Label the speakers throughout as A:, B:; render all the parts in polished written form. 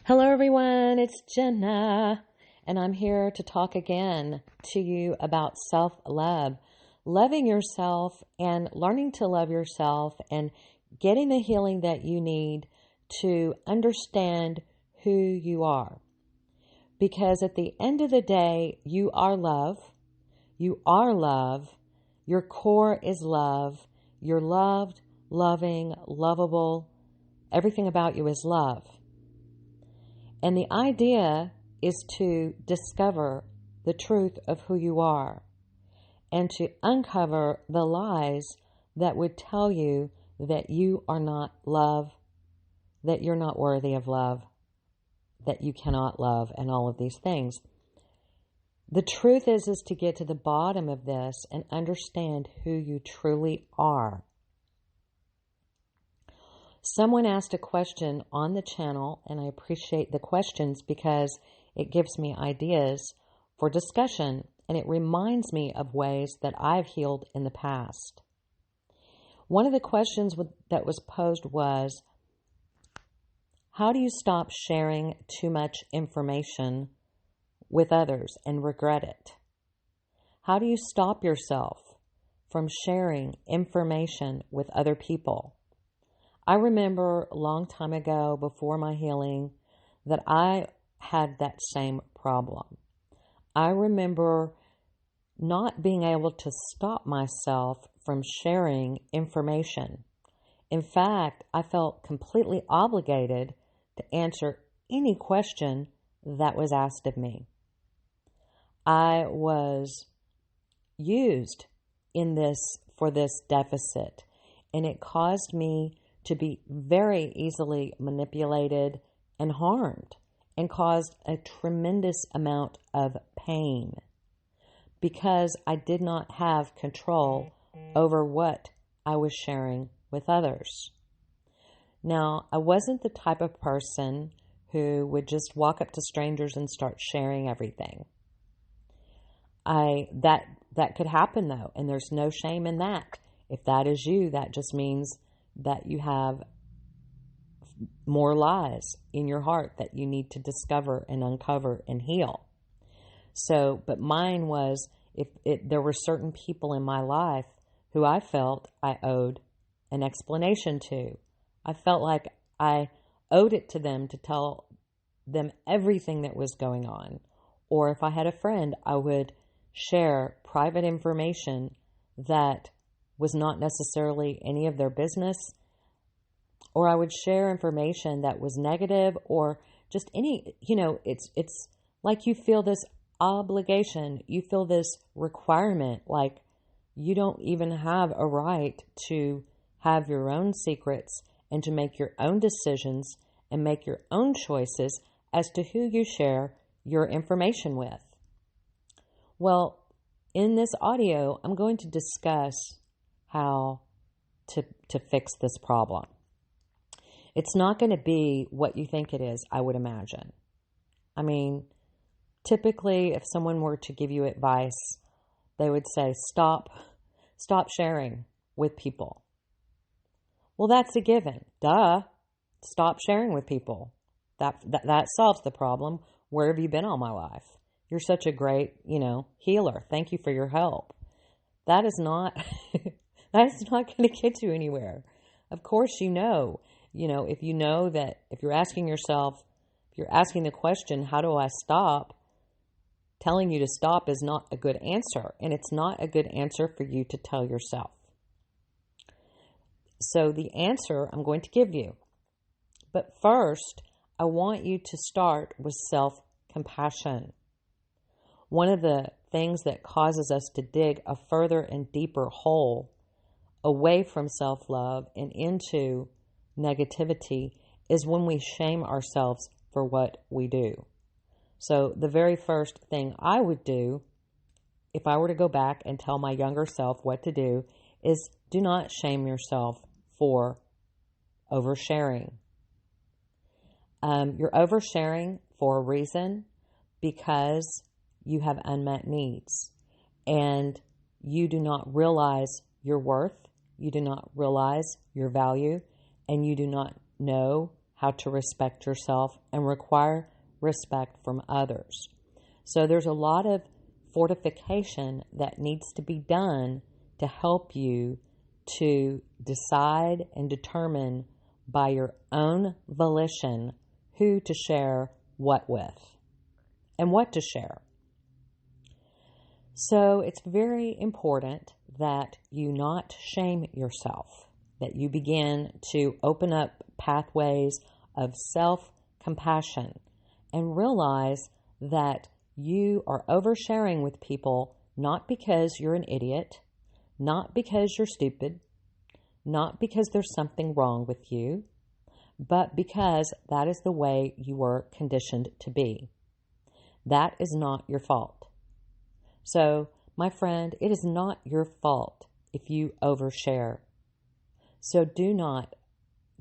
A: Hello everyone, it's Jenna, and I'm here to talk again to you about self-love, loving yourself and learning to love yourself and getting the healing that you need to understand who you are. Because at the end of the day, you are love, your core is love, you're loved, loving, lovable, everything about you is love. And the idea is to discover the truth of who you are and to uncover the lies that would tell you that you are not love, that you're not worthy of love, that you cannot love, and all of these things. The truth is to get to the bottom of this and understand who you truly are. Someone asked a question on the channel, and I appreciate the questions because it gives me ideas for discussion, and it reminds me of ways that I've healed in the past. One of the questions that was posed was, how do you stop sharing too much information with others and regret it? How do you stop yourself from sharing information with other people? I remember a long time ago, before my healing, that I had that same problem. I remember not being able to stop myself from sharing information. In fact, I felt completely obligated to answer any question that was asked of me. I was used for this deficit, and it caused me to be very easily manipulated and harmed, and caused a tremendous amount of pain because I did not have control over what I was sharing with others. Now, I wasn't the type of person who would just walk up to strangers and start sharing everything. That could happen though, and there's no shame in that. If that is you, that just means that you have more lies in your heart that you need to discover and uncover and heal. So, but mine was, there were certain people in my life who I felt I owed an explanation to. I felt like I owed it to them to tell them everything that was going on. Or if I had a friend, I would share private information that was not necessarily any of their business, or I would share information that was negative, or just any, it's like you feel this obligation, you feel this requirement, like you don't even have a right to have your own secrets and to make your own decisions and make your own choices as to who you share your information with. Well, in this audio, I'm going to discuss how to fix this problem. It's not going to be what you think it is, I would imagine. I mean, typically, if someone were to give you advice, they would say, stop sharing with people. Well, that's a given. Duh. Stop sharing with people. That solves the problem. Where have you been all my life? You're such a great, healer. Thank you for your help. That is not going to get you anywhere. Of course, if you know that, if you're asking the question, how do I stop? Telling you to stop is not a good answer, and it's not a good answer for you to tell yourself. So the answer I'm going to give you. But first, I want you to start with self-compassion. One of the things that causes us to dig a further and deeper hole away from self-love and into negativity is when we shame ourselves for what we do. So the very first thing I would do, if I were to go back and tell my younger self what to do, is do not shame yourself for oversharing. You're oversharing for a reason, because you have unmet needs and you do not realize your worth, you do not realize your value, and you do not know how to respect yourself and require respect from others. So there's a lot of fortification that needs to be done to help you to decide and determine by your own volition who to share what with and what to share. So it's very important that you not shame yourself, that you begin to open up pathways of self-compassion and realize that you are oversharing with people not because you're an idiot, not because you're stupid, not because there's something wrong with you, but because that is the way you were conditioned to be. That is not your fault. So, my friend, it is not your fault if you overshare. So do not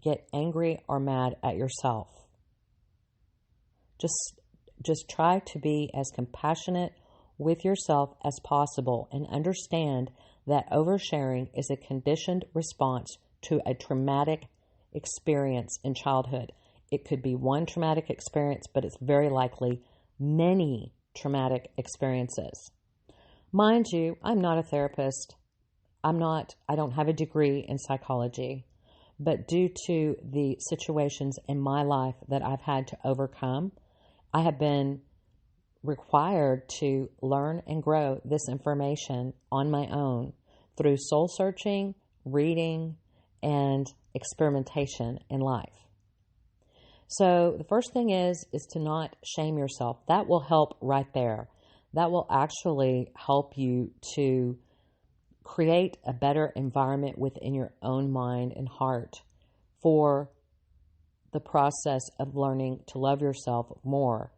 A: get angry or mad at yourself. Just try to be as compassionate with yourself as possible and understand that oversharing is a conditioned response to a traumatic experience in childhood. It could be one traumatic experience, but it's very likely many traumatic experiences. Mind you, I'm not a therapist. I don't have a degree in psychology, but due to the situations in my life that I've had to overcome, I have been required to learn and grow this information on my own through soul searching, reading, and experimentation in life. So the first thing is to not shame yourself. That will help right there. That will actually help you to create a better environment within your own mind and heart for the process of learning to love yourself more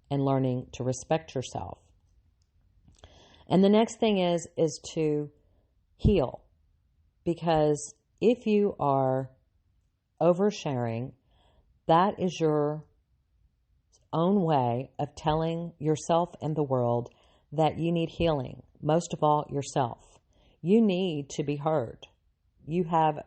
A: and learning to respect yourself. And the next thing is to heal. Because if you are oversharing, that is your own way of telling yourself and the world that you need healing. Most of all, yourself. You need to be heard. You have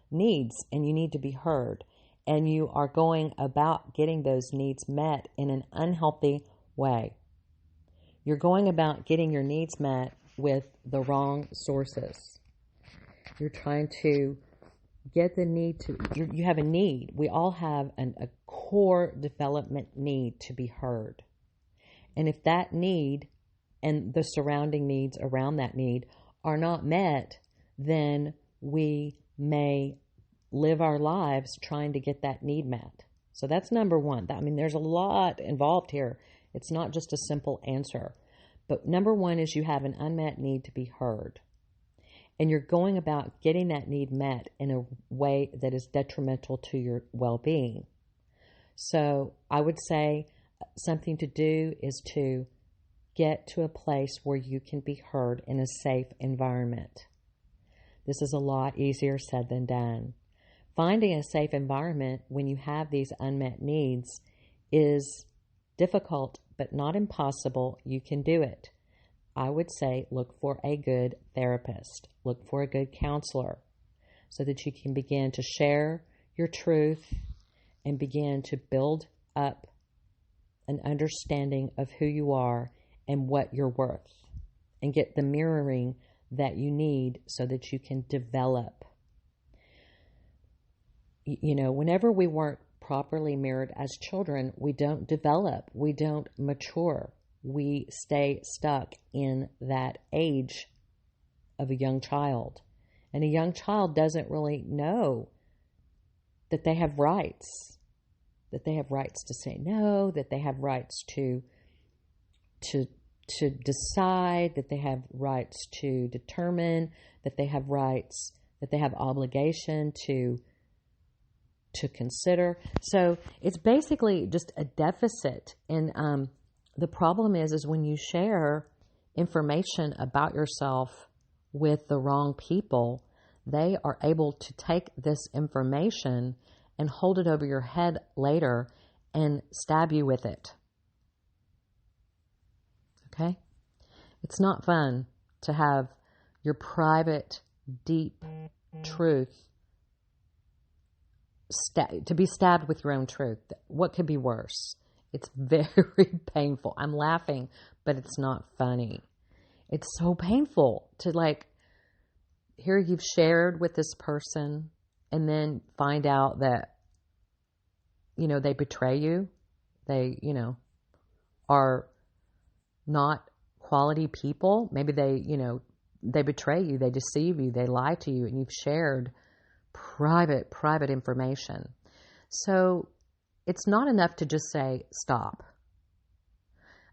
A: needs and you need to be heard. And you are going about getting those needs met in an unhealthy way. You're going about getting your needs met with the wrong sources. You're trying to get the need to, you have a need. We all have a core development need to be heard. And if that need and the surrounding needs around that need are not met, then we may live our lives trying to get that need met. So that's number one. I mean, there's a lot involved here. It's not just a simple answer. But number one is you have an unmet need to be heard. And you're going about getting that need met in a way that is detrimental to your well-being. So I would say something to do is to get to a place where you can be heard in a safe environment. This is a lot easier said than done. Finding a safe environment when you have these unmet needs is difficult, but not impossible. You can do it. I would say look for a good therapist. Look for a good counselor so that you can begin to share your truth and begin to build up an understanding of who you are and what you're worth and get the mirroring that you need so that you can develop. You know, whenever we weren't properly mirrored as children, we don't develop, we don't mature. We stay stuck in that age of a young child. And a young child doesn't really know that they have rights, to say no, that they have rights to decide, that they have rights to determine, that they have rights, that they have obligation to consider. So it's basically just a deficit. And the problem is when you share information about yourself with the wrong people, they are able to take this information and hold it over your head later and stab you with it. Okay? It's not fun to have your private, deep truth to be stabbed with your own truth. What could be worse? It's very painful. I'm laughing, but it's not funny. It's so painful to like hear you've shared with this person and then find out that, they betray you. They, are not quality people. Maybe they betray you, they deceive you, they lie to you, and you've shared private information. So it's not enough to just say, stop.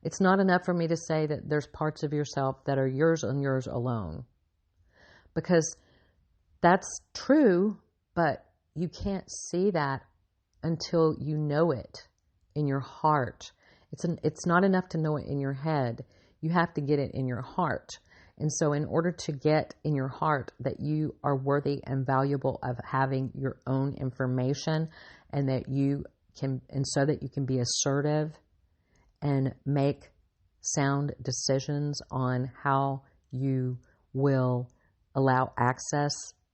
A: It's not enough for me to say that there's parts of yourself that are yours and yours alone. Because that's true, but you can't see that until you know it in your heart. It's not enough to know it in your head. You have to get it in your heart. And so in order to get in your heart that you are worthy and valuable of having your own information and that you can, and so that you can be assertive and make sound decisions on how you will allow access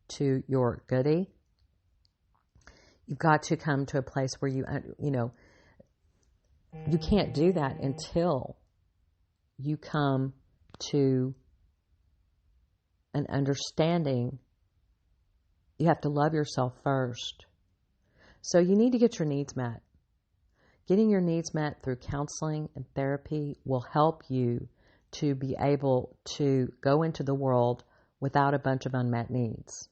A: to your goodie, you've got to come to a place where you can't do that until you come to an understanding. You have to love yourself first. So you need to get your needs met. Getting your needs met through counseling and therapy will help you to be able to go into the world without a bunch of unmet needs.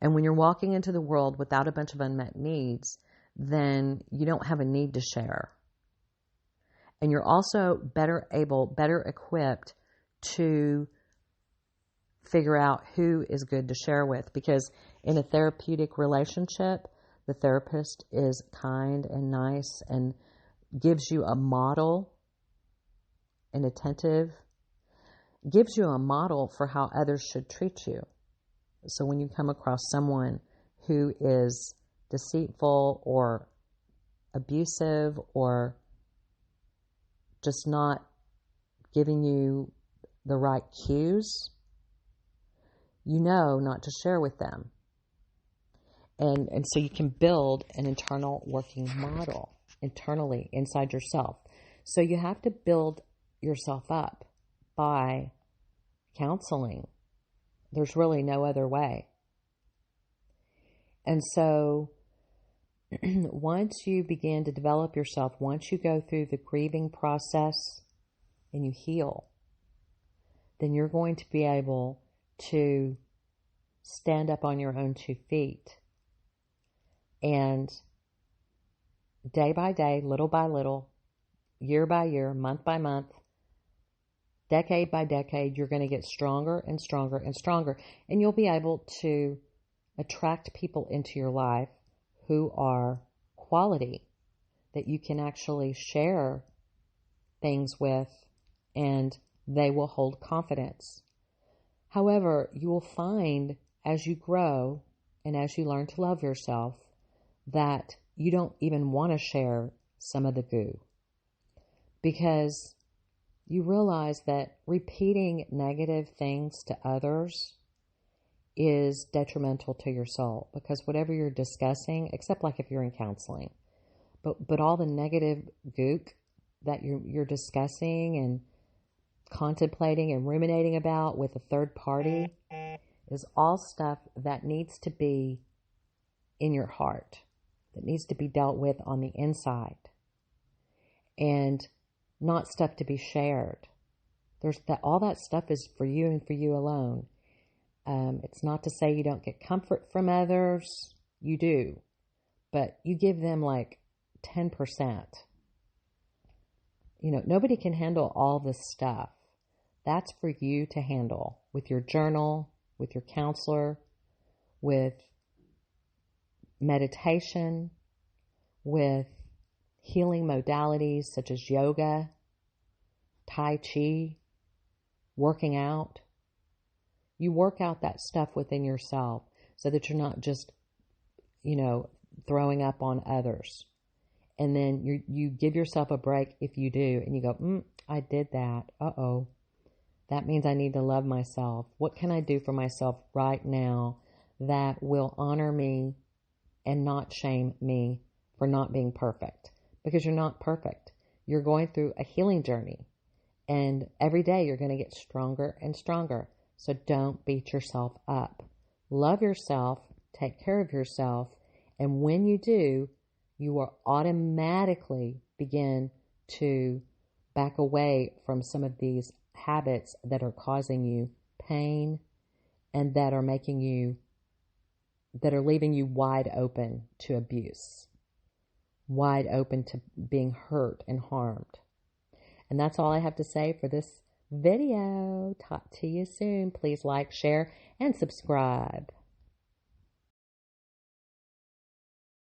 A: And when you're walking into the world without a bunch of unmet needs, then you don't have a need to share. And you're also better equipped to figure out who is good to share with. Because in a therapeutic relationship, the therapist is kind and nice and gives you a model and attentive, gives you a model for how others should treat you. So when you come across someone who is deceitful or abusive or just not giving you the right cues, you know not to share with them. And so you can build an internal working model internally inside yourself. So you have to build yourself up by counseling. There's really no other way. And so once you begin to develop yourself, once you go through the grieving process and you heal, then you're going to be able to stand up on your own 2 feet. And day by day, little by little, year by year, month by month, decade by decade, you're going to get stronger and stronger and stronger. And you'll be able to attract people into your life who are quality, that you can actually share things with, and they will hold confidence. However, you will find as you grow and as you learn to love yourself that you don't even want to share some of the goo, because you realize that repeating negative things to others is detrimental to your soul, because whatever you're discussing, except like if you're in counseling, but all the negative gook that you're discussing and contemplating and ruminating about with a third party is all stuff that needs to be in your heart, that needs to be dealt with on the inside, and not stuff to be shared. All that stuff is for you and for you alone. It's not to say you don't get comfort from others. You do, but you give them like 10%. Nobody can handle all this stuff. That's for you to handle with your journal, with your counselor, with meditation, with healing modalities such as yoga, Tai Chi, working out. You work out that stuff within yourself so that you're not just, throwing up on others. And then you give yourself a break if you do, and you go, I did that. Uh-oh. That means I need to love myself. What can I do for myself right now that will honor me and not shame me for not being perfect, because you're not perfect. You're going through a healing journey, and every day you're going to get stronger and stronger. So don't beat yourself up. Love yourself, take care of yourself, and when you do, you will automatically begin to back away from some of these habits that are causing you pain and that are leaving you wide open to abuse, wide open to being hurt and harmed. And that's all I have to say for this video. Talk to you soon. Please like, share, and subscribe.